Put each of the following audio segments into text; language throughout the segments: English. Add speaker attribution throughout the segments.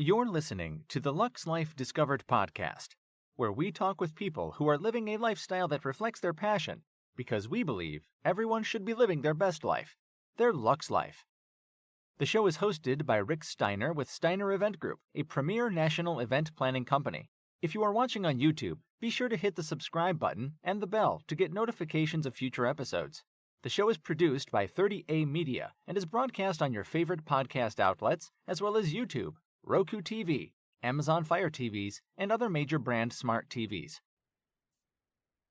Speaker 1: You're listening to the Lux Life Discovered podcast, where we talk with people who are living a lifestyle that reflects their passion, because we believe everyone should be living their best life, their Lux Life. The show is hosted by Rick Steiner with Steiner Event Group, a premier national event planning company. If you are watching on YouTube, be sure to hit the subscribe button and the bell to get notifications of future episodes. The show is produced by 30A Media and is broadcast on your favorite podcast outlets, as well as YouTube, Roku TV, Amazon Fire TVs, and other major brand smart TVs.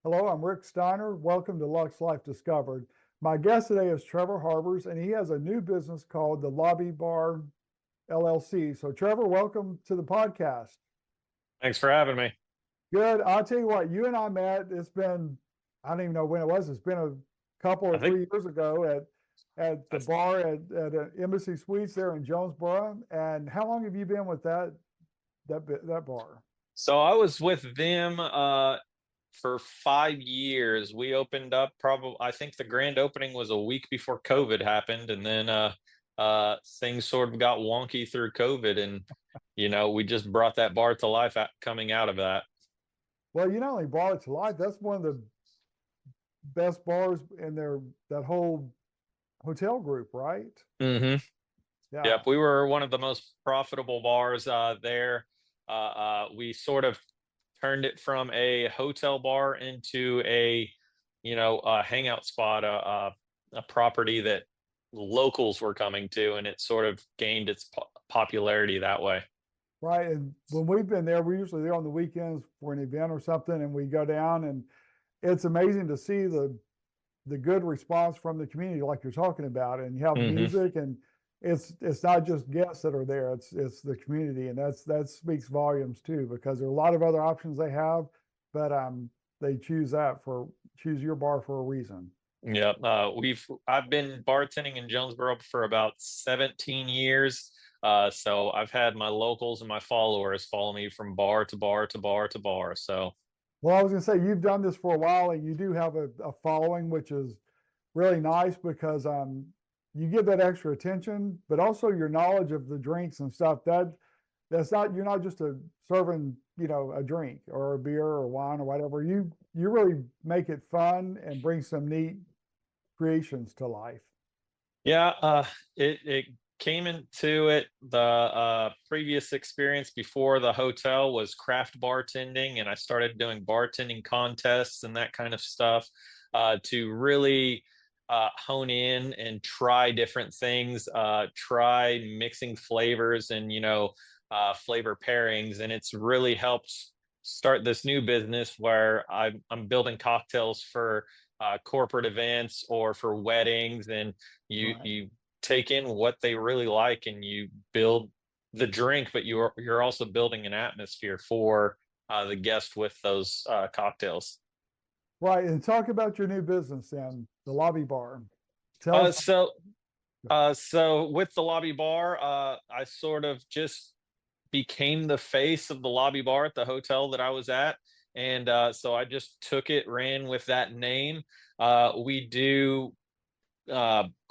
Speaker 2: Hello, I'm Rick Steiner. Welcome to Lux Life Discovered. My guest today is Trevor Harbers, and he has a new business called the Lobby Bar LLC. So, Trevor, welcome to the podcast.
Speaker 3: Thanks for having me.
Speaker 2: Good. I'll tell you what, you and I met, it's been, I don't even know when it was. It's been a couple or 3 years ago at the bar at Embassy Suites there in Jonesboro. And how long have you been with that bar?
Speaker 3: So I was with them for 5 years. We opened up I think the grand opening was a week before COVID happened, and then things sort of got wonky through COVID, and we just brought that bar to life coming out of that.
Speaker 2: Well, you not only brought it to life, that's one of the best bars in that whole hotel group, right?
Speaker 3: Mm-hmm.
Speaker 2: Yeah.
Speaker 3: Yep, we were one of the most profitable bars there. We sort of turned it from a hotel bar into a hangout spot, a property that locals were coming to, and it sort of gained its popularity that way.
Speaker 2: Right. And when we've been there, we're usually there on the weekends for an event or something, and we go down, and it's amazing to see the good response from the community, like you're talking about. And you have music, and it's not just guests that are there, it's the community, and that speaks volumes too, because there are a lot of other options they have, but they choose your bar for a reason.
Speaker 3: Yeah, I've been bartending in Jonesboro for about 17 years. So I've had my locals and my followers follow me from bar to bar to bar to bar. So,
Speaker 2: well, I was going to say, you've done this for a while, and you do have a following, which is really nice, because you give that extra attention, but also your knowledge of the drinks and stuff. That's not, you're not just serving a drink or a beer or wine or whatever. You really make it fun and bring some neat creations to life.
Speaker 3: Yeah, it came into it. The previous experience before the hotel was craft bartending, and I started doing bartending contests and that kind of stuff to really hone in and try different things, try mixing flavors and flavor pairings, and it's really helped start this new business where I'm building cocktails for corporate events or for weddings, and you take in what they really like and you build the drink, but you're also building an atmosphere for the guest with those cocktails.
Speaker 2: Right. And talk about your new business then, the Lobby Bar. Tell us.
Speaker 3: So with the Lobby Bar, I sort of just became the face of the Lobby Bar at the hotel that I was at. And so I just took it, ran with that name. We do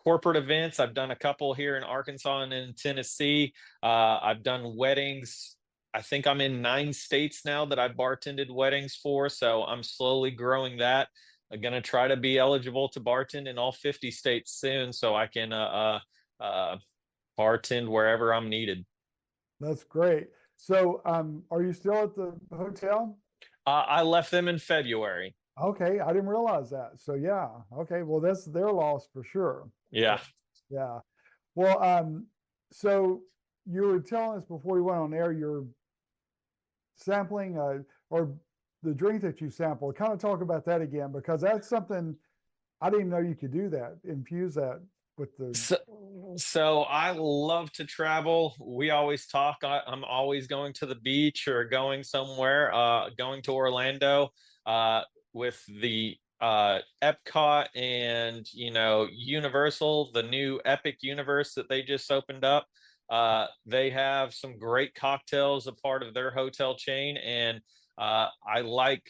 Speaker 3: corporate events. I've done a couple here in Arkansas and in Tennessee. I've done weddings. I think I'm in 9 states now that I've bartended weddings for. So I'm slowly growing that. I'm going to try to be eligible to bartend in all 50 states soon, so I can bartend wherever I'm needed.
Speaker 2: That's great. So are you still at the hotel?
Speaker 3: I left them in February.
Speaker 2: Okay, I didn't realize that. So yeah, okay, well, that's their loss for sure.
Speaker 3: Yeah.
Speaker 2: Yeah. Well, so you were telling us before we went on air, you're sampling or the drink that you sampled. Kind of talk about that again, because that's something I didn't know you could do, that infuse that with the.
Speaker 3: So I love to travel. We always talk. I'm always going to the beach or going somewhere, going to Orlando with the Epcot and Universal, the new Epic Universe that they just opened up. They have some great cocktails, a part of their hotel chain, and I like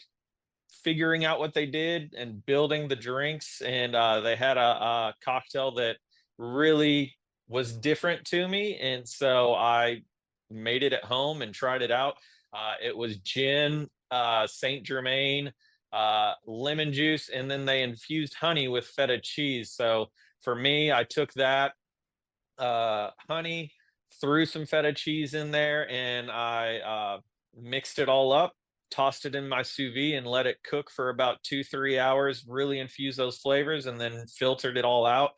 Speaker 3: figuring out what they did and building the drinks. And they had a cocktail that really was different to me, and so I made it at home and tried it out. It was gin, Saint Germain, lemon juice, and then they infused honey with feta cheese. So for me, I took that honey, threw some feta cheese in there, and I mixed it all up, tossed it in my sous vide, and let it cook for about 2-3 hours, really infuse those flavors, and then filtered it all out.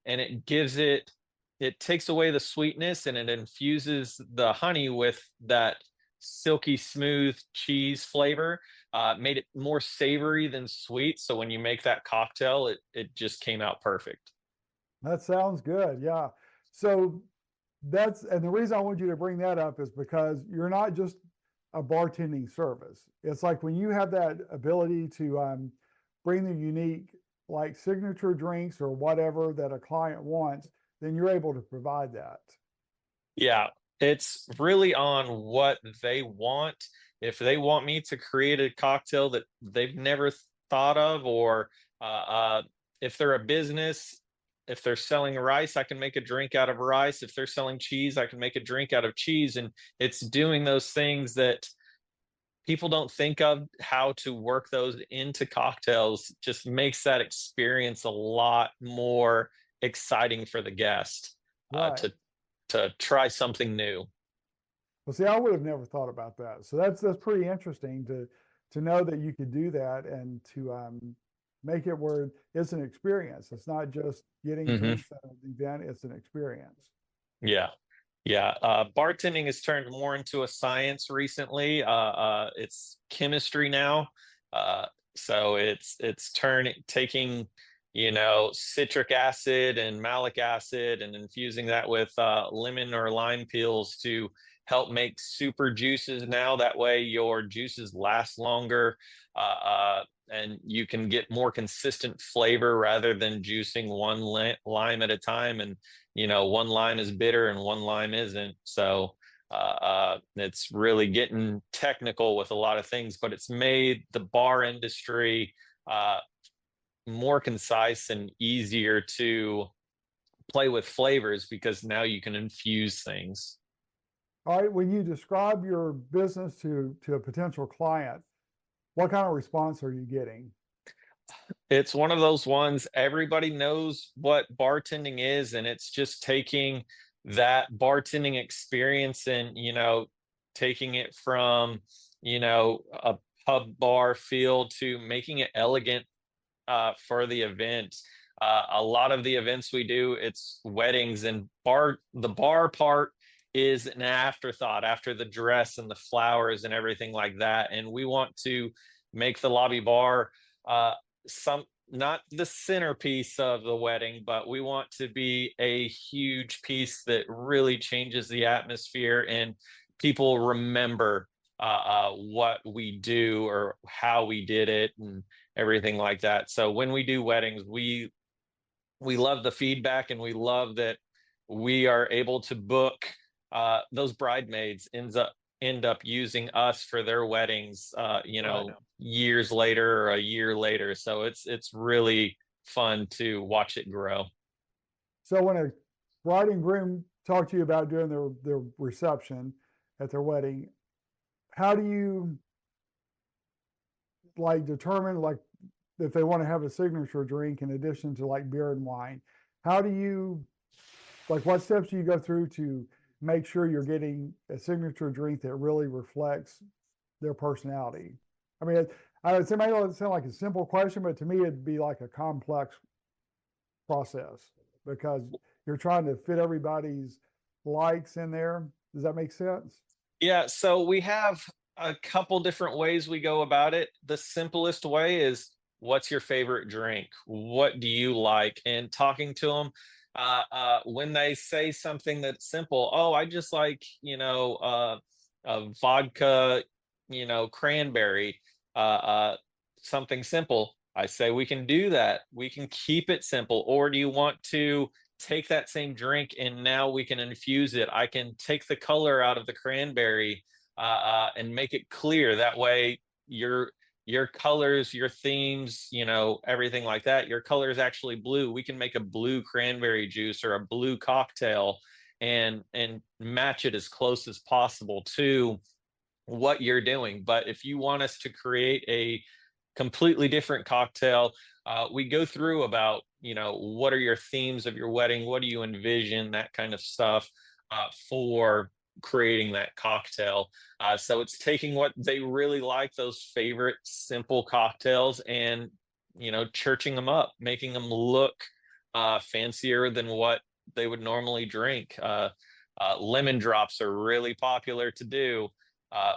Speaker 3: And it takes away the sweetness, and it infuses the honey with that silky smooth cheese flavor. Made it more savory than sweet, so when you make that cocktail, it just came out perfect.
Speaker 2: That sounds good. Yeah. So and the reason I want you to bring that up is because you're not just a bartending service. It's like when you have that ability to bring the unique, like signature drinks or whatever that a client wants, then you're able to provide that.
Speaker 3: Yeah, it's really on what they want. If they want me to create a cocktail that they've never thought of, or if they're a business, if they're selling rice, I can make a drink out of rice. If they're selling cheese, I can make a drink out of cheese. And it's doing those things that people don't think of how to work those into cocktails. Just makes that experience a lot more exciting for the guest
Speaker 2: Right.
Speaker 3: to try something new.
Speaker 2: Well, see, I would have never thought about that. So that's pretty interesting to know that you could do that and to make it where it's an experience. It's not just getting drinks at an event, it's an experience.
Speaker 3: Yeah. Yeah. Bartending has turned more into a science recently. It's chemistry now. So it's taking, citric acid and malic acid and infusing that with lemon or lime peels to help make super juices now. That way your juices last longer, and you can get more consistent flavor rather than juicing one lime at a time. And, one lime is bitter and one lime isn't. So it's really getting technical with a lot of things, but it's made the bar industry more concise and easier to play with flavors because now you can infuse things.
Speaker 2: All right, when you describe your business to a potential client, what kind of response are you getting?
Speaker 3: It's one of those ones, everybody knows what bartending is, and it's just taking that bartending experience and, taking it from, a pub bar feel to making it elegant for the event. A lot of the events we do, it's weddings, and the bar part is an afterthought after the dress and the flowers and everything like that. And we want to make the lobby bar not the centerpiece of the wedding, but we want to be a huge piece that really changes the atmosphere and people remember what we do or how we did it and everything like that. So when we do weddings, we love the feedback, and we love that we are able to book those bridesmaids end up using us for their weddings, years later or a year later. So it's really fun to watch it grow.
Speaker 2: So when a bride and groom talk to you about doing their reception at their wedding, how do you determine if they want to have a signature drink in addition to beer and wine? How do you what steps do you go through to make sure you're getting a signature drink that really reflects their personality? I mean, it might sound like a simple question, but to me, it'd be like a complex process because you're trying to fit everybody's likes in there. Does that make sense?
Speaker 3: Yeah. So we have a couple different ways we go about it. The simplest way is, what's your favorite drink? What do you like? And talking to them, when they say something that's simple, I just like, a vodka, cranberry, something simple. I say, we can do that. We can keep it simple. Or do you want to take that same drink and now we can infuse it? I can take the color out of the cranberry and make it clear. That way your colors, your themes, everything like that, your color is actually blue. We can make a blue cranberry juice or a blue cocktail and match it as close as possible to what you're doing. But if you want us to create a completely different cocktail, we go through about, what are your themes of your wedding? What do you envision? That kind of stuff for creating that cocktail. So it's taking what they really like, those favorite simple cocktails, and, churching them up, making them look fancier than what they would normally drink. Lemon drops are really popular to do.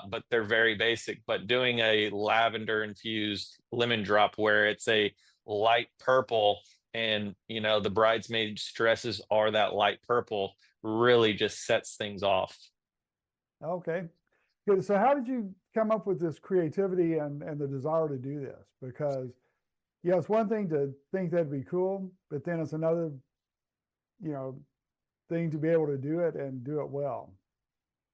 Speaker 3: But they're very basic. But doing a lavender infused lemon drop where it's a light purple, and the bridesmaid's dresses are that light purple, really just sets things off.
Speaker 2: Okay, good. So how did you come up with this creativity and the desire to do this? Because yeah, it's one thing to think that'd be cool, but then it's another, thing to be able to do it and do it well.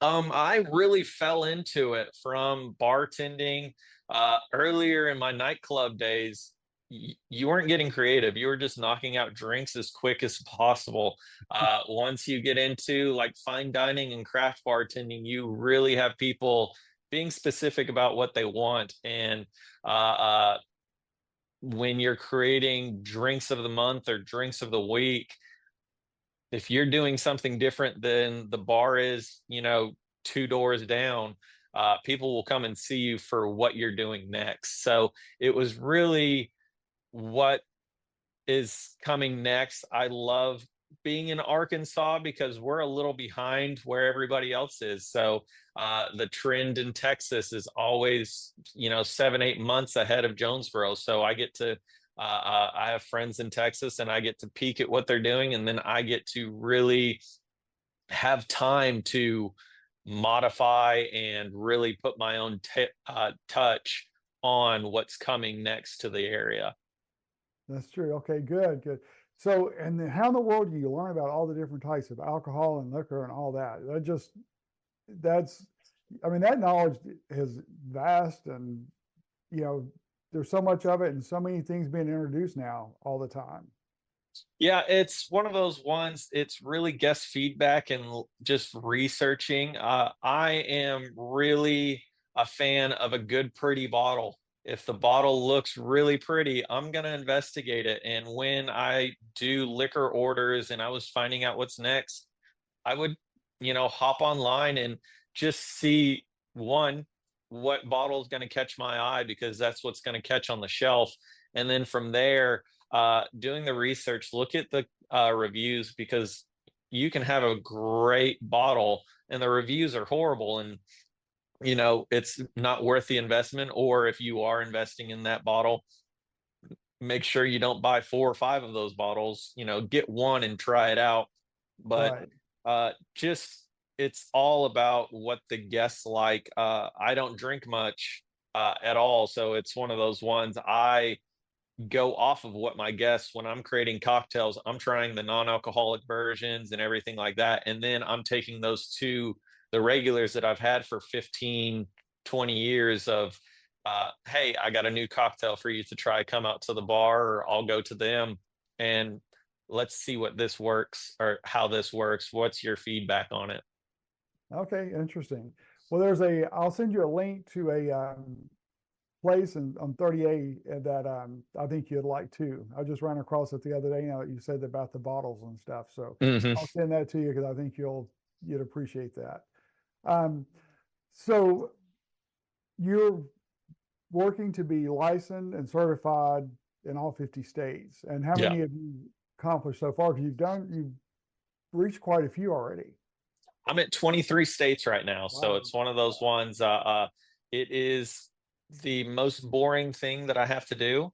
Speaker 3: I really fell into it from bartending. Earlier in my nightclub days, you weren't getting creative. You were just knocking out drinks as quick as possible. Once you get into like fine dining and craft bartending, you really have people being specific about what they want. And when you're creating drinks of the month or drinks of the week, if you're doing something different than the bar is, 2 doors down, people will come and see you for what you're doing next. So it was really what is coming next. I love being in Arkansas because we're a little behind where everybody else is. So the trend in Texas is always, 7-8 months ahead of Jonesboro. So I get to I have friends in Texas, and I get to peek at what they're doing, and then I get to really have time to modify and really put my own touch on what's coming next to the area.
Speaker 2: That's true. Okay, good, good. So, and then how in the world do you learn about all the different types of alcohol and liquor and all that? That knowledge is vast, and, there's so much of it and so many things being introduced now all the time.
Speaker 3: Yeah, it's one of those ones. It's really guest feedback and just researching. I am really a fan of a good, pretty bottle. If the bottle looks really pretty, I'm going to investigate it. And when I do liquor orders and I was finding out what's next, I would, hop online and just see what bottle is going to catch my eye, because that's what's going to catch on the shelf. And then from there, doing the research, look at the reviews, because you can have a great bottle and the reviews are horrible, and it's not worth the investment. Or if you are investing in that bottle, make sure you don't buy 4 or 5 of those bottles. Get one and try it out. But just, it's all about what the guests like. I don't drink much at all, so it's one of those ones. I go off of what my guests, when I'm creating cocktails, I'm trying the non-alcoholic versions and everything like that, and then I'm taking those to the regulars that I've had for 15-20 years of hey, I got a new cocktail for you to try. Come out to the bar, or I'll go to them, and let's see what this works, or how this works. What's your feedback on it?
Speaker 2: Okay, interesting. Well, I'll send you a link to a place on 30A that I think you'd like too. I just ran across it the other day now that you said about the bottles and stuff. So I'll send that to you because I think you'd appreciate that. So you're working to be licensed and certified in all 50 states. And how many have you accomplished so far? Because you've reached quite a few already.
Speaker 3: I'm at 23 states right now. Wow. So it's one of those ones. It is the most boring thing that I have to do.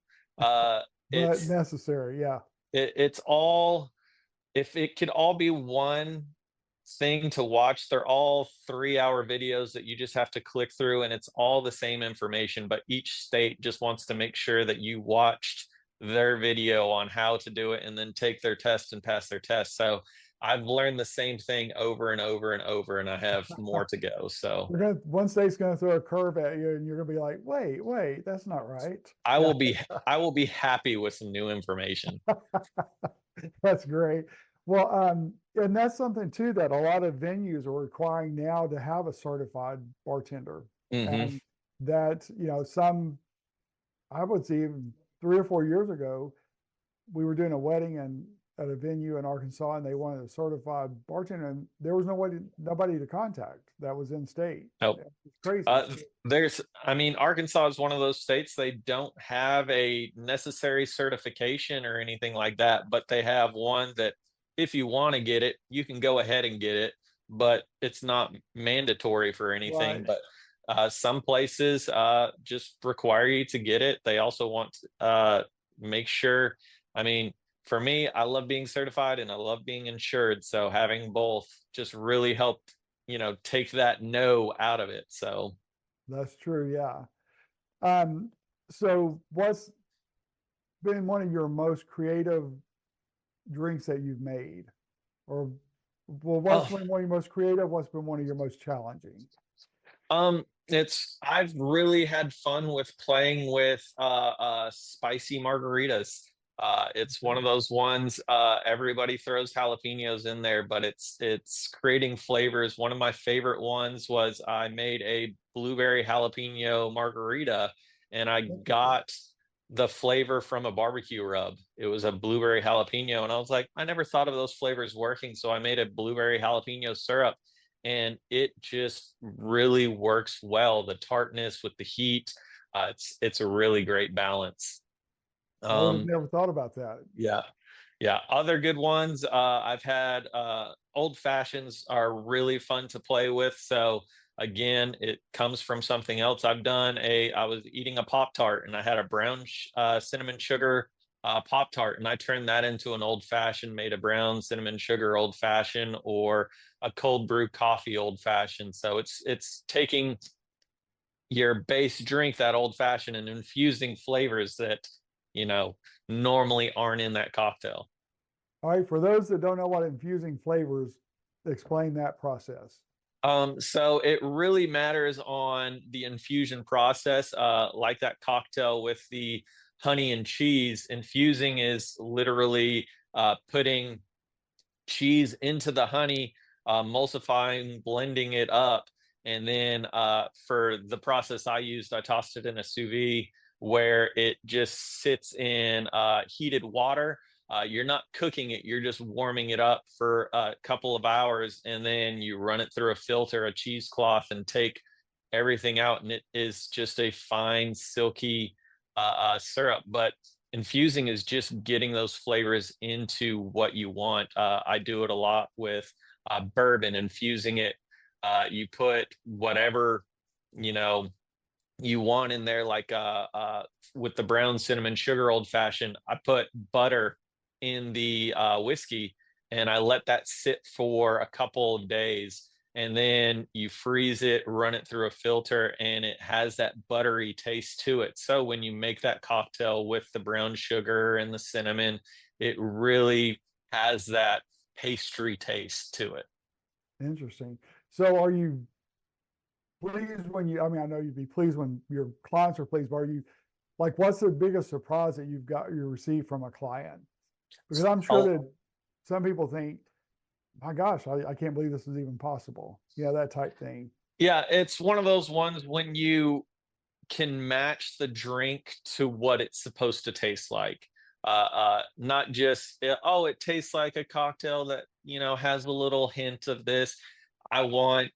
Speaker 3: It's
Speaker 2: necessary. Yeah.
Speaker 3: It's all, if it could all be one thing to watch, they're all 3-hour videos that you just have to click through, and it's all the same information, but each state just wants to make sure that you watched their video on how to do it and then take their test and pass their test. So I've learned the same thing over and over and over, and I have more to go. So
Speaker 2: one state's going to throw a curve at you, and you're going to be like, wait, that's not right.
Speaker 3: I will be happy with some new information.
Speaker 2: That's great. Well, and that's something too that a lot of venues are requiring now to have a certified bartender. And that, I would say even 3 or 4 years ago, we were doing a wedding at a venue in Arkansas, and they wanted a certified bartender, and there was nobody to contact that was in state.
Speaker 3: Nope.
Speaker 2: It's crazy.
Speaker 3: Arkansas is one of those states, they don't have a necessary certification or anything like that, but they have one that if you want to get it, you can go ahead and get it, but it's not mandatory for anything.
Speaker 2: Right.
Speaker 3: But some places just require you to get it. They also want to make sure, for me, I love being certified and I love being insured. So having both just really helped, take that no out of it. So
Speaker 2: That's true. Yeah. So what's been one of your most creative drinks that you've made? Or, well, what's been one of your most creative? What's been one of your most challenging?
Speaker 3: I've really had fun with playing with spicy margaritas. It's one of those ones, everybody throws jalapenos in there, but it's creating flavors. One of my favorite ones was I made a blueberry jalapeno margarita, and I got the flavor from a barbecue rub. It was a blueberry jalapeno, and I was like, I never thought of those flavors working, so I made a blueberry jalapeno syrup, and it just really works well. The tartness with the heat, it's a really great balance.
Speaker 2: I would have never thought about that.
Speaker 3: Yeah. Other good ones, I've had old fashions are really fun to play with. So again, it comes from something else I've done. I was eating a Pop-Tart, and I had a brown cinnamon sugar Pop-Tart, and I turned that into an old fashioned, made a brown cinnamon sugar old fashioned, or a cold brew coffee old fashioned. So it's taking your base drink, that old fashioned, and infusing flavors that normally aren't in that cocktail.
Speaker 2: All right. For those that don't know what infusing flavors, explain that process.
Speaker 3: So it really matters on the infusion process. Like that cocktail with the honey and cheese, infusing is literally putting cheese into the honey, emulsifying, blending it up. And then for the process I used, I tossed it in a sous vide where it just sits in heated water. You're not cooking it, you're just warming it up for a couple of hours, and then you run it through a filter, a cheesecloth, and take everything out, and it is just a fine, silky syrup. But infusing is just getting those flavors into what you want. I do it a lot with bourbon, infusing it. You put whatever, you want in there, like with the brown cinnamon sugar old fashioned, I put butter in the whiskey, and I let that sit for a couple of days, and then you freeze it, run it through a filter, and it has that buttery taste to it. So when you make that cocktail with the brown sugar and the cinnamon, it really has that pastry taste to it.
Speaker 2: Interesting. So are you pleased when I know you'd be pleased when your clients are pleased, but are you, like, what's the biggest surprise that you received from a client? Because I'm sure that some people think, my gosh, I can't believe this is even possible. Yeah, that type thing.
Speaker 3: Yeah, it's one of those ones when you can match the drink to what it's supposed to taste like. Not just, it tastes like a cocktail that, has a little hint of this. I want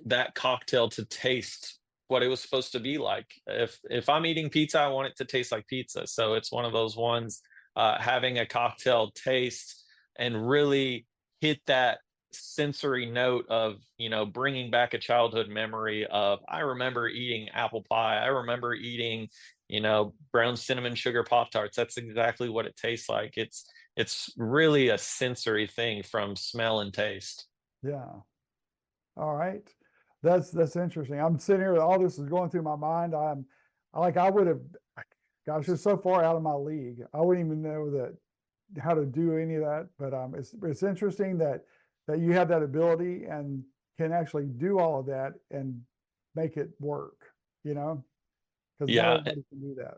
Speaker 3: that cocktail to taste what it was supposed to be like. If I'm eating pizza, I want it to taste like pizza. So it's one of those ones, having a cocktail taste and really hit that sensory note of, bringing back a childhood memory of, I remember eating apple pie. I remember eating, brown cinnamon sugar Pop-Tarts. That's exactly what it tastes like. It's really a sensory thing from smell and taste.
Speaker 2: Yeah. All right. That's interesting. I'm sitting here, all this is going through my mind. I would have, gosh, it's so far out of my league. I wouldn't even know how to do any of that. But it's interesting that you have that ability and can actually do all of that and make it work, because not
Speaker 3: Yeah.
Speaker 2: everybody can do that.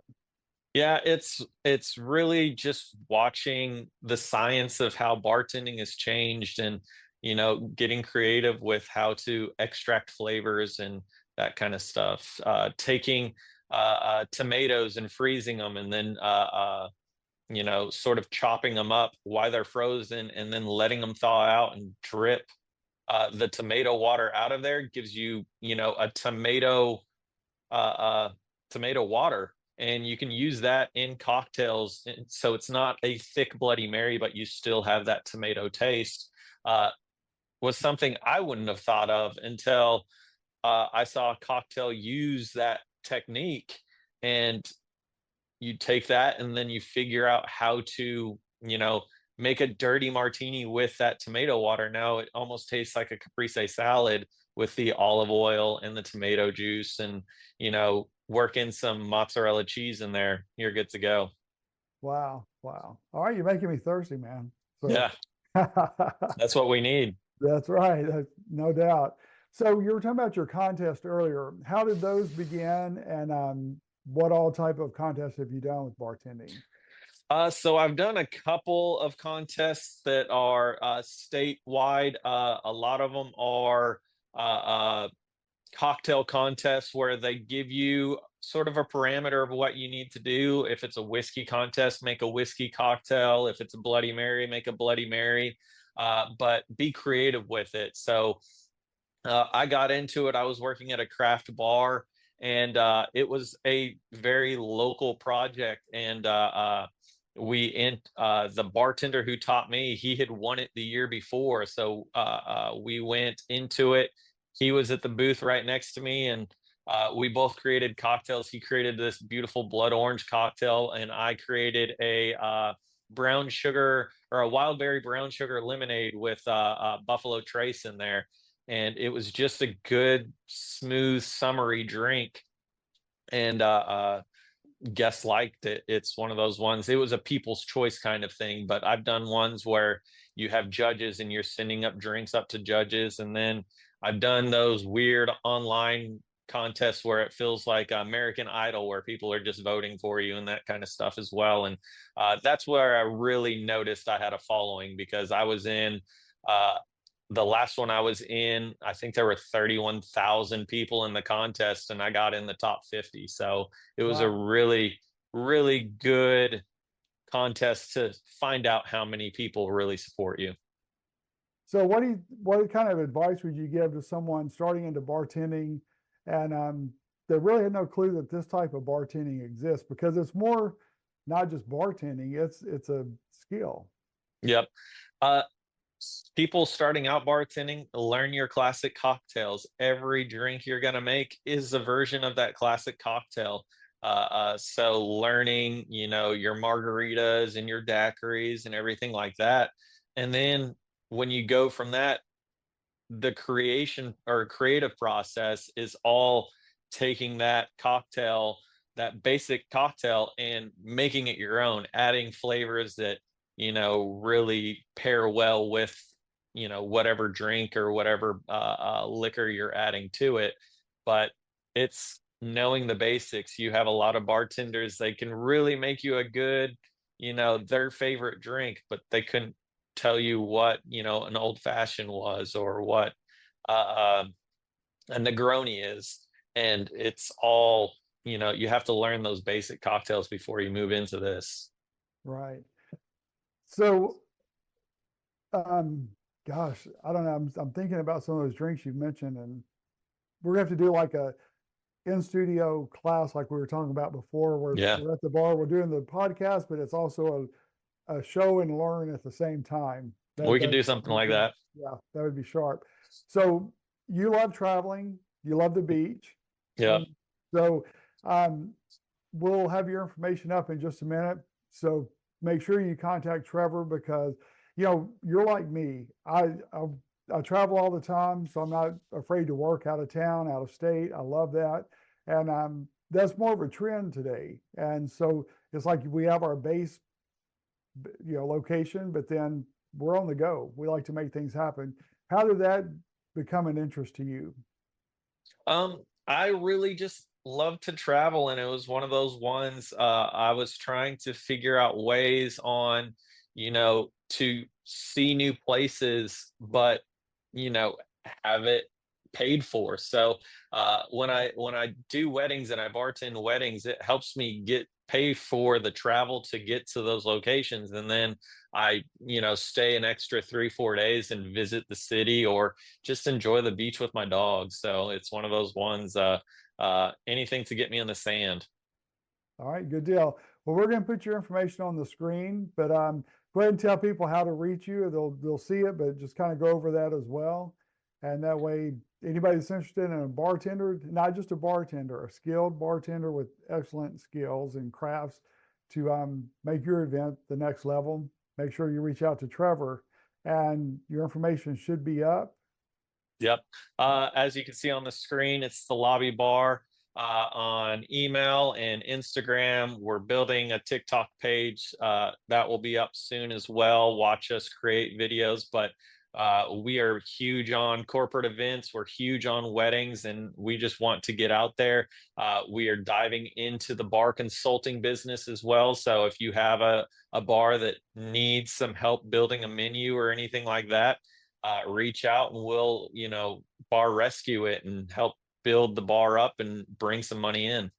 Speaker 3: Yeah, it's really just watching the science of how bartending has changed and getting creative with how to extract flavors and that kind of stuff. Taking tomatoes and freezing them and then sort of chopping them up while they're frozen and then letting them thaw out and drip the tomato water out of there gives you, a uh, uh, tomato water, and you can use that in cocktails. So it's not a thick Bloody Mary, but you still have that tomato taste. Uh, was something I wouldn't have thought of until I saw a cocktail use that technique. And you take that and then you figure out how to, make a dirty martini with that tomato water. Now it almost tastes like a caprese salad with the olive oil and the tomato juice and, work in some mozzarella cheese in there. You're good to go.
Speaker 2: Wow. Wow. All right. You're making me thirsty, man. So
Speaker 3: Yeah, that's what we need.
Speaker 2: that's right. No doubt. So you were talking about your contest earlier. How did those begin? And what all type of contests have you done with bartending?
Speaker 3: So I've done a couple of contests that are statewide. A lot of them are cocktail contests where they give you sort of a parameter of what you need to do. If it's a whiskey contest, make a whiskey cocktail. If it's a Bloody Mary, make a Bloody Mary. But be creative with it. So I got into it. I was working at a craft bar, and it was a very local project. And the bartender who taught me, he had won it the year before, so we went into it. He was at the booth right next to me, and we both created cocktails. He created this beautiful blood orange cocktail, and I created a brown sugar or a wild berry brown sugar lemonade with Buffalo Trace in there. And it was just a good, smooth, summery drink. And guests liked it. It's one of those ones. It was a people's choice kind of thing, but I've done ones where you have judges and you're sending up drinks up to judges. And then I've done those weird online contests where it feels like American Idol, where people are just voting for you and that kind of stuff as well. And that's where I really noticed I had a following, because I was in the last one I was in, I think there were 31,000 people in the contest, and I got in the top 50. So it was a
Speaker 2: Wow.
Speaker 3: really, really good contest to find out how many people really support you.
Speaker 2: So what kind of advice would you give to someone starting into bartending and they really had no clue that this type of bartending exists, because it's more not just bartending, it's a skill.
Speaker 3: Yep. Uh, People starting out bartending, learn your classic cocktails. Every drink you're going to make is a version of that classic cocktail. So learning, your margaritas and your daiquiris and everything like that. And then when you go from that, the creation or creative process is all taking that cocktail, that basic cocktail, and making it your own, adding flavors that really pair well with whatever drink or whatever liquor you're adding to it. But it's knowing the basics. You have a lot of bartenders, they can really make you a good their favorite drink, but they couldn't tell you what an old fashioned was, or what uh, a Negroni is. And it's all you have to learn those basic cocktails before you move into this.
Speaker 2: Right. So gosh, I don't know. I'm thinking about some of those drinks you've mentioned, and we're gonna have to do like a in studio class like we were talking about before.
Speaker 3: Yeah,
Speaker 2: We're at the bar, we're doing the podcast, but it's also a show and learn at the same time.
Speaker 3: we can
Speaker 2: That
Speaker 3: do something like that.
Speaker 2: yeah, that would be sharp. So you love traveling, you love the beach,
Speaker 3: Yeah.
Speaker 2: and so um, we'll have your information up in just a minute. So make sure you contact Trevor, because you're like me. I travel all the time, so I'm not afraid to work out of town, out of state. I love that, and that's more of a trend today. And so it's like we have our base, location, but then we're on the go. We like to make things happen. How did that become an interest to you?
Speaker 3: I really just love to travel, and it was one of those ones. I was trying to figure out ways on, to see new places, but have it paid for. So when I do weddings and I bartend weddings, it helps me get pay for the travel to get to those locations, and then I stay an extra 3-4 days and visit the city or just enjoy the beach with my dog. So it's one of those ones. Anything to get me in the sand.
Speaker 2: All right, good deal. Well, we're going to put your information on the screen, but go ahead and tell people how to reach you. They'll see it, but just kind of go over that as well. And that way, anybody that's interested in a bartender, not just a bartender, a skilled bartender with excellent skills and crafts to make your event the next level, make sure you reach out to Trevor, and your information should be up.
Speaker 3: Yep. As you can see on the screen, it's the Lobby Bar on email and Instagram. We're building a TikTok page that will be up soon as well. Watch us create videos, but we are huge on corporate events. We're huge on weddings, and we just want to get out there. We are diving into the bar consulting business as well. So if you have a bar that needs some help building a menu or anything like that, reach out and we'll, bar rescue it and help build the bar up and bring some money in.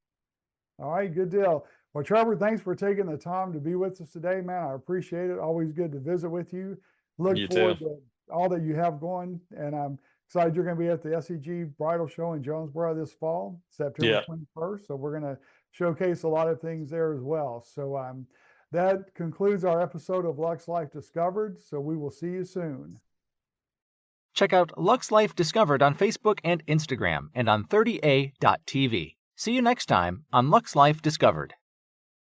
Speaker 2: All right, good deal. Well, Trevor, thanks for taking the time to be with us today, man. I appreciate it. Always good to visit with you. Look
Speaker 3: You
Speaker 2: forward
Speaker 3: too.
Speaker 2: to all that you have going, and I'm excited you're going to be at the SEG Bridal Show in Jonesboro this fall, September
Speaker 3: Yeah.
Speaker 2: 21st. So we're going to showcase a lot of things there as well. So that concludes our episode of Lux Life Discovered. So we will see you soon.
Speaker 1: Check out Lux Life Discovered on Facebook and Instagram and on 30a.tv. See you next time on Lux Life Discovered.